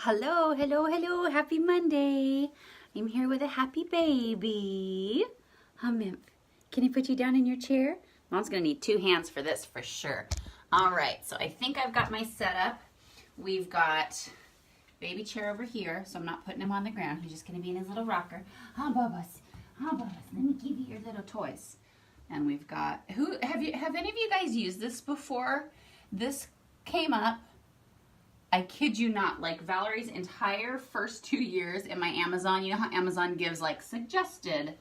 Hello, hello, hello. Happy Monday. I'm here with a happy baby. Nymph, can I put you down in your chair? Mom's gonna need two hands for this for sure. All right, so I think I've got my setup. We've got baby chair over here, so I'm not putting him on the ground. He's just gonna be in his little rocker. Bubba's. Bubba's. Let me give you your little toys. And we've got, have any of you guys used this before? This came up, I kid you not, like Valerie's entire first 2 years in my Amazon. You know how Amazon gives like suggested,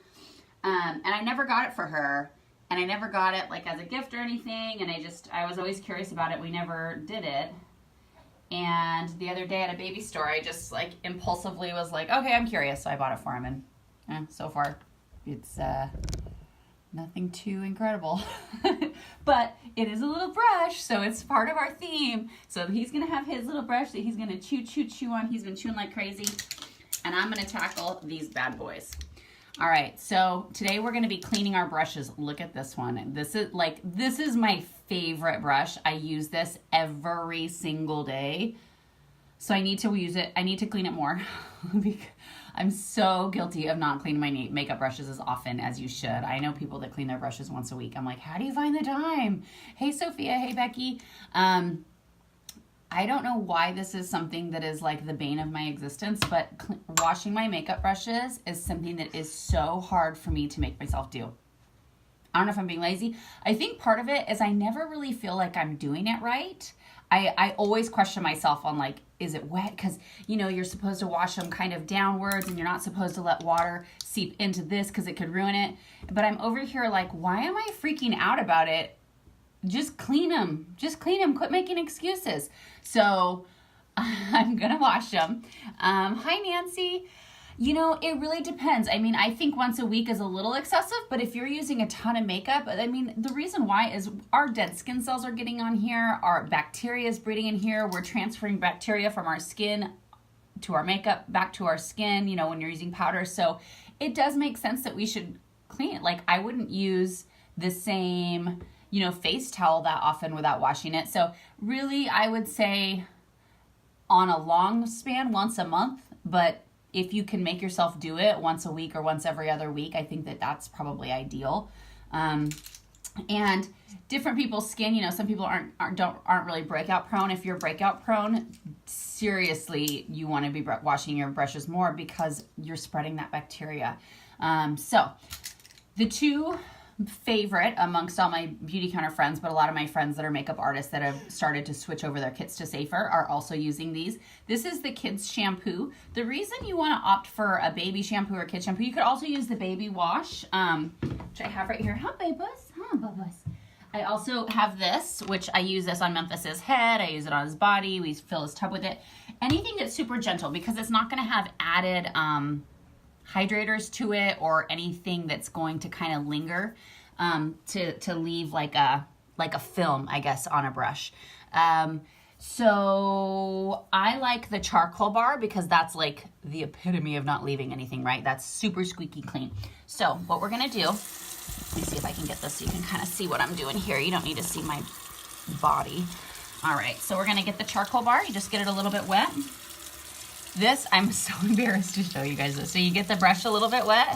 and I never got it for her, and I never got it like as a gift or anything, and I was always curious about it. We never did it. And the other day at a baby store, I just like impulsively was like, okay, I'm curious, so I bought it for him, and so far it's nothing too incredible. But it is a little brush, so it's part of our theme. So he's gonna have his little brush that he's gonna chew on. He's been chewing like crazy. And I'm gonna tackle these bad boys. All right, so today we're gonna be cleaning our brushes. Look at this one. This is my favorite brush. I use this every single day. So I need to use it. I need to clean it more. I'm so guilty of not cleaning my makeup brushes as often as you should. I know people that clean their brushes once a week. I'm like, how do you find the time? Hey, Sophia. Hey, Becky. I don't know why this is something that is like the bane of my existence, but washing my makeup brushes is something that is so hard for me to make myself do. I don't know if I'm being lazy. I think part of it is I never really feel like I'm doing it right. I always question myself on like, is it wet? Because, you know, you're supposed to wash them kind of downwards and you're not supposed to let water seep into this because it could ruin it. But I'm over here like, why am I freaking out about it? Just clean them. Just clean them. Quit making excuses. So I'm going to wash them. Hi, Nancy. You know, it really depends. I mean, I think once a week is a little excessive, but if you're using a ton of makeup, I mean, the reason why is our dead skin cells are getting on here, our bacteria is breeding in here, we're transferring bacteria from our skin to our makeup, back to our skin, you know, when you're using powder. So it does make sense that we should clean it. Like, I wouldn't use the same, you know, face towel that often without washing it. So really, I would say on a long span, once a month, but if you can make yourself do it once a week or once every other week, I think that that's probably ideal. And different people's skin, you know, some people aren't really breakout prone. If you're breakout prone, seriously, you want to be washing your brushes more because you're spreading that bacteria. So the two favorite amongst all my beauty counter friends, but a lot of my friends that are makeup artists that have started to switch over their kits to Safer are also using these. This is the kids shampoo. The reason you want to opt for a baby shampoo or kid shampoo, you could also use the baby wash, which I have right here. Hi, babas. Hi, babas. I also have this, which I use this on Memphis's head. I use it on his body. We fill his tub with it. Anything that's super gentle because it's not going to have added hydrators to it or anything that's going to kind of linger to leave like a film, I guess, on a brush. So I like the charcoal bar because that's like the epitome of not leaving anything, right? That's super squeaky clean. So what we're gonna do, let me see if I can get this so you can kind of see what I'm doing here. You don't need to see my body. All right, so we're gonna get the charcoal bar. You just get it a little bit wet. This, I'm so embarrassed to show you guys this. So you get the brush a little bit wet.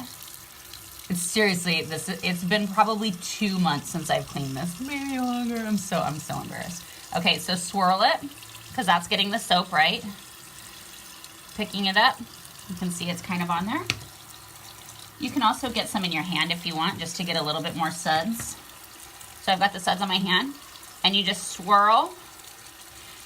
It's seriously, it's been probably 2 months since I've cleaned this. Maybe longer. I'm so embarrassed. Okay, so swirl it, because that's getting the soap, right? Picking it up. You can see it's kind of on there. You can also get some in your hand if you want, just to get a little bit more suds. So I've got the suds on my hand, and you just swirl.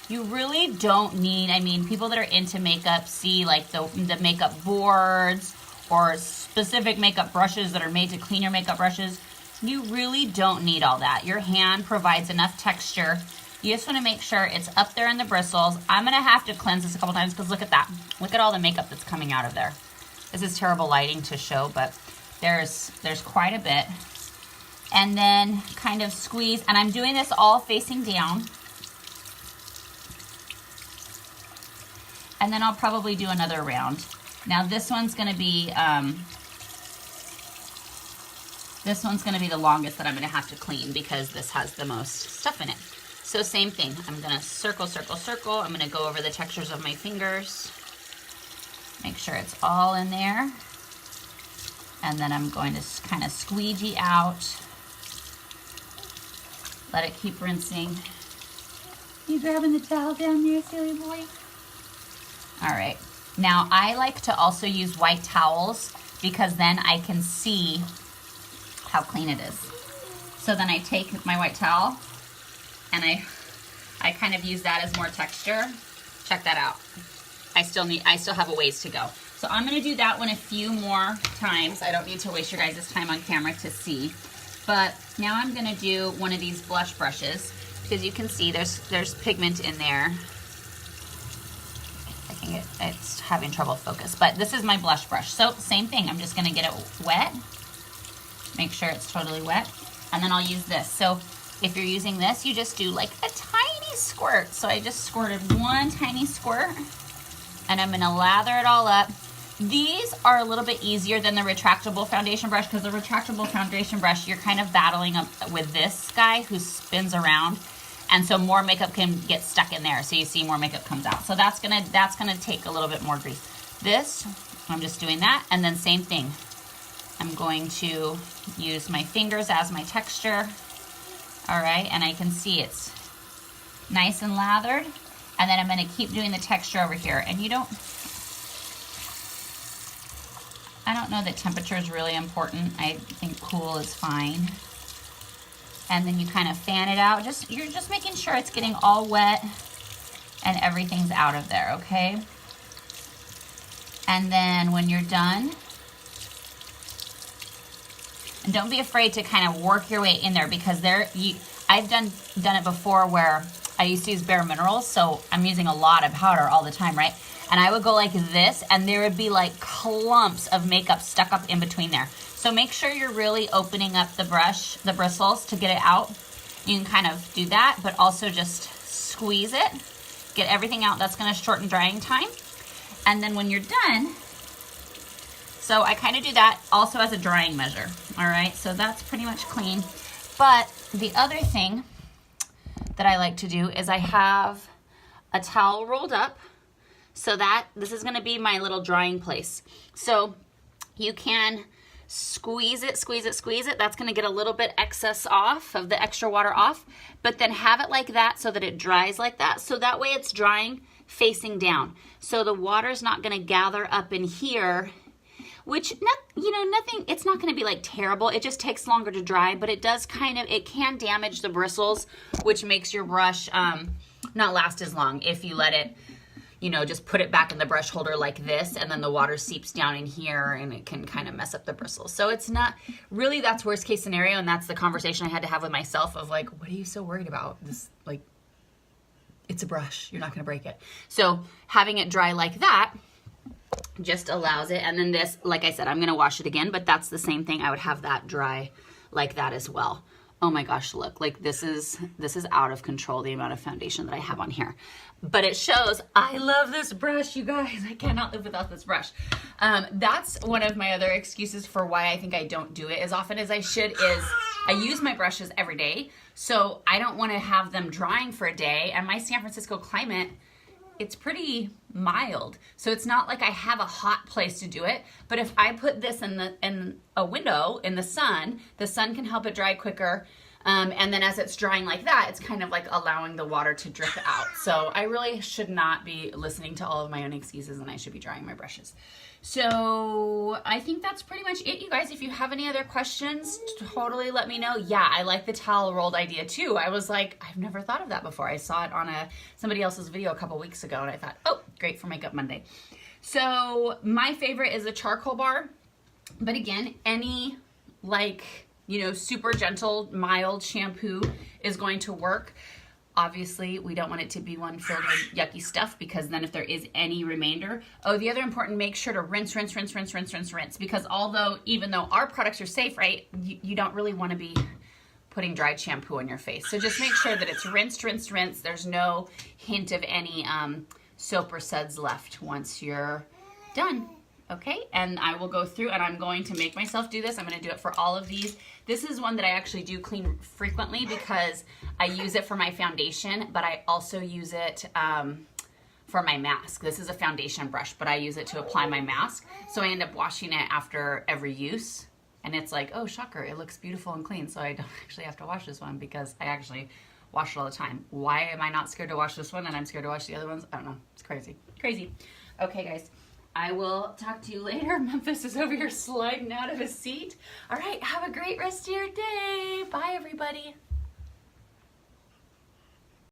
You really don't need, I mean, people that are into makeup see like the makeup boards or specific makeup brushes that are made to clean your makeup brushes. You really don't need all that. Your hand provides enough texture. You just want to make sure it's up there in the bristles. I'm going to have to cleanse this a couple times because look at that. Look at all the makeup that's coming out of there. This is terrible lighting to show, but there's quite a bit. And then kind of squeeze, and I'm doing this all facing down. And then I'll probably do another round. Now this one's gonna be the longest that I'm gonna have to clean because this has the most stuff in it. So same thing. I'm gonna circle, circle, circle. I'm gonna go over the textures of my fingers. Make sure it's all in there. And then I'm going to kind of squeegee out. Let it keep rinsing. You grabbing the towel down there, silly boy? All right. Now I like to also use white towels because then I can see how clean it is. So then I take my white towel and I kind of use that as more texture. Check that out. I still have a ways to go. So I'm gonna do that one a few more times. I don't need to waste your guys' time on camera to see. But now I'm gonna do one of these blush brushes because you can see there's pigment in there. I think it's having trouble focus, but this is my blush brush. So same thing, I'm just gonna get it wet. Make sure it's totally wet. And then I'll use this. So if you're using this, you just do like a tiny squirt. So I just squirted one tiny squirt and I'm gonna lather it all up. These are a little bit easier than the retractable foundation brush because the retractable foundation brush, you're kind of battling up with this guy who spins around. And so more makeup can get stuck in there. So you see more makeup comes out. So that's gonna take a little bit more grease. This, I'm just doing that. And then same thing. I'm going to use my fingers as my texture. All right, and I can see it's nice and lathered. And then I'm gonna keep doing the texture over here. And I don't know that temperature is really important. I think cool is fine. And then you kind of fan it out. You're just making sure it's getting all wet and everything's out of there, okay? And then when you're done, and don't be afraid to kind of work your way in there because I've done it before where I used to use Bare Minerals, so I'm using a lot of powder all the time, right? And I would go like this and there would be like clumps of makeup stuck up in between there. So make sure you're really opening up the bristles to get it out. You can kind of do that, but also just squeeze it, get everything out. That's gonna shorten drying time. And then when you're done, so I kind of do that also as a drying measure, all right? So that's pretty much clean. But the other thing that I like to do is I have a towel rolled up so that this is gonna be my little drying place. So you can squeeze it, squeeze it, squeeze it. That's gonna get a little bit excess off of the extra water off, but then have it like that so that it dries like that. So that way it's drying facing down. So the water's not gonna gather up in here, which, nothing, it's not gonna be like terrible. It just takes longer to dry, but it does it can damage the bristles, which makes your brush not last as long if you let it, just put it back in the brush holder like this, and then the water seeps down in here and it can kind of mess up the bristles. So it's not, really that's worst case scenario, and that's the conversation I had to have with myself of like, what are you so worried about? This, like, it's a brush, you're not gonna break it. So having it dry like that just allows it. And then this, like I said, I'm gonna wash it again, but that's the same thing. I would have that dry like that as well. Oh my gosh, look, like this is out of control, the amount of foundation that I have on here. But it shows, I love this brush, you guys. I cannot live without this brush. That's one of my other excuses for why I think I don't do it as often as I should is I use my brushes every day. So I don't wanna have them drying for a day. And my San Francisco climate, it's pretty mild. So it's not like I have a hot place to do it. But if I put this in a window in the sun can help it dry quicker. And then as it's drying like that, it's kind of like allowing the water to drip out. So I really should not be listening to all of my own excuses, and I should be drying my brushes. So I think that's pretty much it, you guys. If you have any other questions, totally let me know. Yeah, I like the towel rolled idea too. I was like, I've never thought of that before. I saw it on somebody else's video a couple weeks ago, and I thought, oh, great for Makeup Monday. So my favorite is a charcoal bar. But again, any super gentle, mild shampoo is going to work. Obviously, we don't want it to be one filled with yucky stuff because then if there is any remainder. Oh, the other important, make sure to rinse, rinse, rinse, rinse, rinse, rinse, rinse. Because even though our products are safe, right, you don't really want to be putting dried shampoo on your face. So just make sure that it's rinsed, rinsed, rinsed. There's no hint of any soap or suds left once you're done. Okay, and I will go through and I'm going to make myself do this. I'm going to do it for all of these. This is one that I actually do clean frequently because I use it for my foundation, but I also use it for my mask. This is a foundation brush, but I use it to apply my mask. So I end up washing it after every use. And it's like, oh, shocker, it looks beautiful and clean. So I don't actually have to wash this one because I actually wash it all the time. Why am I not scared to wash this one and I'm scared to wash the other ones? I don't know. It's crazy. Crazy. Okay, guys. I will talk to you later. Memphis is over here sliding out of his seat. All right, have a great rest of your day. Bye, everybody.